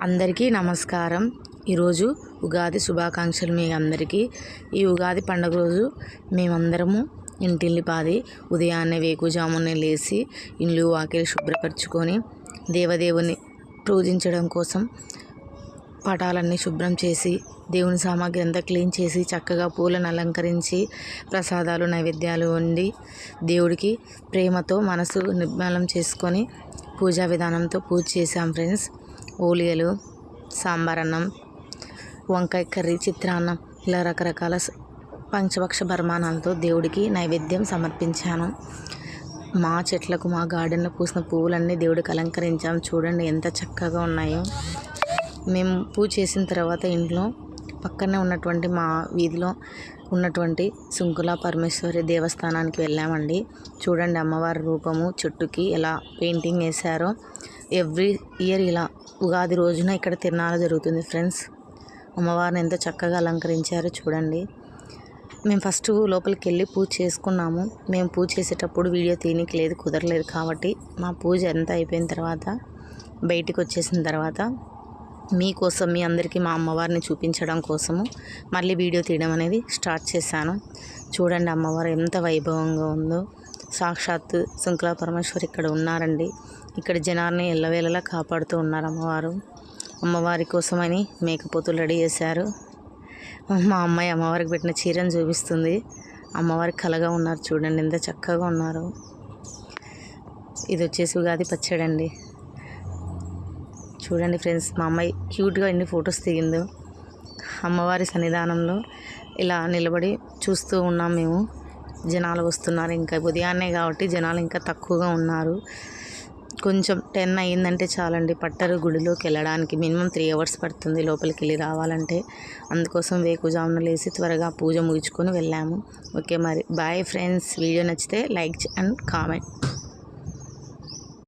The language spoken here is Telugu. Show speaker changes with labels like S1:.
S1: అందరికీ నమస్కారం. ఈరోజు ఉగాది శుభాకాంక్షలు మీ అందరికీ. ఈ ఉగాది పండుగ రోజు మేమందరము ఇంటిల్లిపాది ఉదయాన్నే వేకుజామునే లేచి ఇల్లు వాకిలి శుభ్రపరచుకొని దేవదేవుని పూజించడం కోసం పటాలన్నీ శుభ్రం చేసి దేవుని సామాగ్రి అంతా క్లీన్ చేసి చక్కగా పూలను అలంకరించి ప్రసాదాలు నైవేద్యాలు వండి దేవుడికి ప్రేమతో మనసు నిర్మలం చేసుకొని పూజా విధానంతో పూజ చేశాం ఫ్రెండ్స్. ఓలియలు, సాంబార్ అన్నం, వంకాయ కర్రీ, చిత్రాన్నం ఇలా రకరకాల పంచభక్ష పరిమాణాలతో దేవుడికి నైవేద్యం సమర్పించాను. మా చెట్లకు మా గార్డెన్లో పూసిన పువ్వులన్నీ దేవుడికి అలంకరించాం. చూడండి ఎంత చక్కగా ఉన్నాయో. మేము పూజ చేసిన తర్వాత ఇంట్లో పక్కనే ఉన్నటువంటి మా వీధిలో ఉన్నటువంటి సుంకుల పరమేశ్వరి దేవస్థానానికి వెళ్ళామండి. చూడండి అమ్మవారి రూపము చెట్టుకి ఎలా పెయింటింగ్ వేశారో. ఎవ్రీ ఇయర్ ఇలా ఉగాది రోజున ఇక్కడ తిరునాళ్ళ జరుగుతుంది ఫ్రెండ్స్. అమ్మవారిని ఎంత చక్కగా అలంకరించారో చూడండి. మేము ఫస్ట్ లోపలికి వెళ్ళి పూజ చేసుకున్నాము. మేము పూజ చేసేటప్పుడు వీడియో తీయడానికి లేదు, కుదరలేదు. కాబట్టి మా పూజ ఎంత అయిపోయిన తర్వాత బయటికి వచ్చేసిన తర్వాత మీకోసం మీ అందరికీ మా అమ్మవారిని చూపించడం కోసము మళ్ళీ వీడియో తీయడం అనేది స్టార్ట్ చేశాను. చూడండి అమ్మవారు ఎంత వైభవంగా ఉందో. సాక్షాత్తు శంకుల పరమేశ్వరి ఇక్కడ ఉన్నారండి. ఇక్కడ జనాన్ని ఎల్లవేళలా కాపాడుతూ ఉన్నారు అమ్మవారు. అమ్మవారి కోసమని మేకపోతులు రెడీ చేశారు. మా అమ్మాయి అమ్మవారికి పెట్టిన చీరను చూపిస్తుంది. అమ్మవారికి కలగా ఉన్నారు. చూడండి ఎంత చక్కగా ఉన్నారు. ఇది వచ్చేసి ఉగాది పచ్చడి అండి. చూడండి ఫ్రెండ్స్, మా అమ్మాయి క్యూట్గా ఎన్ని ఫొటోస్ దిగిందో. అమ్మవారి సన్నిధానంలో ఇలా నిలబడి చూస్తూ ఉన్నాం మేము. జనాలు వస్తున్నారు. ఇంకా ఉదయాన్నే కాబట్టి జనాలు ఇంకా తక్కువగా ఉన్నారు. కొంచెం 10 అయ్యిందంటే చాలండి, పట్టరు గుడిలోకి వెళ్ళడానికి. మినిమం 3 hours పడుతుంది లోపలికి వెళ్ళి రావాలంటే. అందుకోసం వేకుజామున లేసి త్వరగా పూజ ముగించుకొని వెళ్ళాము. ఓకే మరి బాయ్ ఫ్రెండ్స్. వీడియో నచ్చితే లైక్ అండ్ కామెంట్.